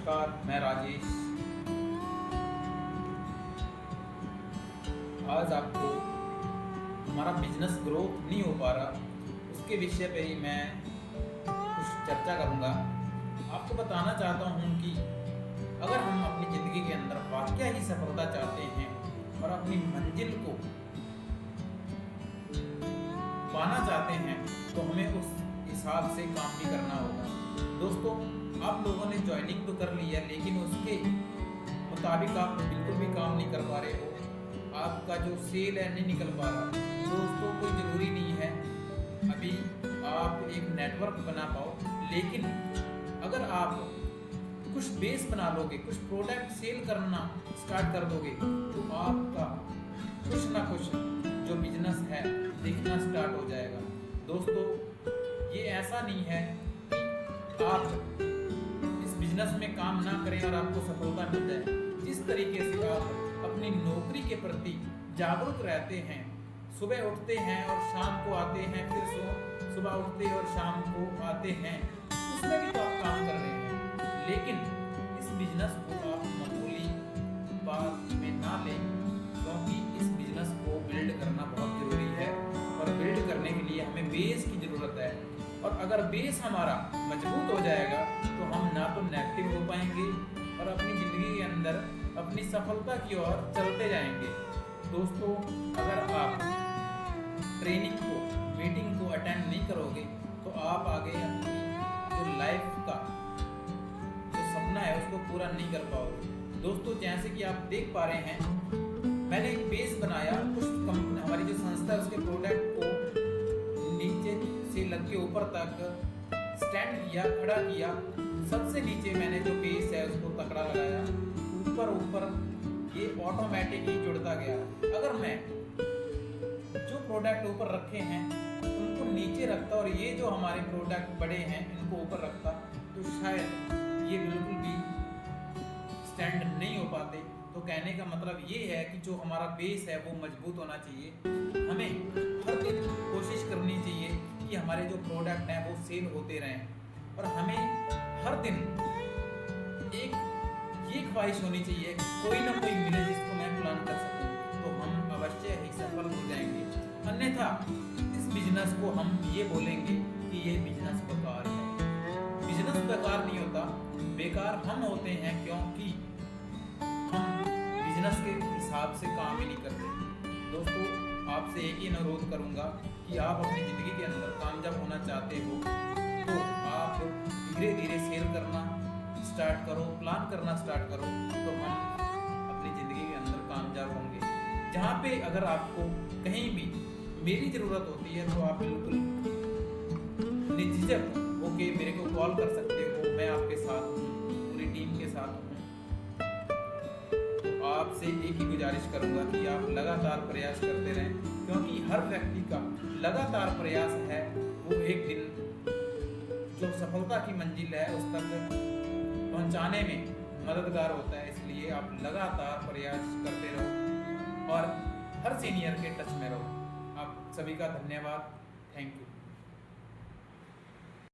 नमस्कार, मैं राजेश। आज आपको हमारा बिजनेस ग्रो नहीं हो पा रहा, उसके विषय पे ही मैं कुछ चर्चा करूंगा। आपको बताना चाहता हूं कि अगर हम अपनी ज़िंदगी के अंदर वाकई ही सफलता चाहते हैं और अपनी मंजिल को पाना चाहते हैं तो हमें उस हिसाब से काम भी करना होगा। दोस्तों, आप लोगों ने ज्वाइनिंग तो कर लिया, लेकिन उसके मुताबिक आप बिल्कुल भी काम नहीं कर पा रहे हो। आपका जो सेल है नहीं निकल पा रहा। दोस्तों, कोई ज़रूरी नहीं है अभी आप एक नेटवर्क बना पाओ, लेकिन अगर आप कुछ बेस बना लोगे, कुछ प्रोडक्ट सेल करना स्टार्ट कर दोगे, तो आपका कुछ ना कुछ जो बिजनेस है दिखना स्टार्ट हो जाएगा। दोस्तों, ये ऐसा नहीं है कि आप इस बिजनेस में काम ना करें और आपको सफलता मिल जाए। जिस तरीके से आप अपनी नौकरी के प्रति जागरूक रहते हैं, सुबह उठते हैं और शाम को आते हैं, फिर सुबह उठते और शाम को आते हैं, उसमें भी तो आप काम कर रहे हैं। लेकिन इस बिजनेस को आप मामूली बात में ना लें, क्योंकि इस बिजनेस को बिल्ड करना बहुत ज़रूरी है और बिल्ड करने के लिए हमें बेस की ज़रूरत है। और अगर बेस हमारा मजबूत हो जाएगा तो हम ना तो नेगेटिव हो पाएंगे और अपनी ज़िंदगी के अंदर अपनी सफलता की ओर चलते जाएंगे। दोस्तों, अगर आप ट्रेनिंग को, मीटिंग को अटेंड नहीं करोगे तो आप आगे अपनी जो लाइफ का जो सपना है उसको पूरा नहीं कर पाओगे। दोस्तों, जैसे कि आप देख पा रहे हैं, मैंने एक बेस बनाया। कुछ कंपनी, हमारी जो संस्था है, उसके प्रोडक्ट को नीचे से लग के ऊपर तक स्टैंड किया, खड़ा किया। सबसे नीचे मैंने जो बेस है उसको तकड़ा लगाया, ऊपर ये ऑटोमेटिक ही जुड़ता गया। अगर मैं जो प्रोडक्ट ऊपर रखे हैं उनको नीचे रखता और ये जो हमारे प्रोडक्ट बड़े हैं इनको ऊपर रखता, तो शायद ये बिल्कुल भी स्टैंड नहीं हो पाते। तो कहने का मतलब ये है कि जो हमारा बेस है वो मजबूत होना चाहिए। हमें हर दिन कोशिश करनी चाहिए कि हमारे जो प्रोडक्ट हैं वो सेल होते रहें, और हमें हर दिन एक ये ख्वाहिश होनी चाहिए कि कोई ना कोई मिले जिसको मैं प्लान कर सकूं, तो हम अवश्य ही सफल हो जाएंगे। अन्यथा इस बिजनेस को हम ये बोलेंगे कि ये बिजनेस बेकार है। बिजनेस बेकार नहीं होता, बेकार हम होते हैं क्योंकि हम बिजनेस के हिसाब से काम ही नहीं करते। दोस्तों, आपसे एक ही अनुरोध करूंगा कि आप अपनी ज़िंदगी के अंदर कामयाब होना चाहते हो तो आप धीरे धीरे सेल करना स्टार्ट करो, प्लान करना स्टार्ट करो, तो हम अपनी ज़िंदगी के अंदर कामयाब होंगे। जहाँ पे अगर आपको कहीं भी मेरी ज़रूरत होती है तो आप बिल्कुल निझझक होके मेरे को कॉल कर सकते हो। मैं आपके साथ हूँ, पूरी टीम के साथ हूँ। तो आपसे एक ही गुजारिश करूँगा कि आप लगातार प्रयास करते रहें, क्योंकि हर व्यक्ति का लगातार प्रयास है वो एक दिन जो सफलता की मंजिल है उस तक पहुंचाने में मददगार होता है। इसलिए आप लगातार प्रयास करते रहो और हर सीनियर के टच में रहो। आप सभी का धन्यवाद। Thank you.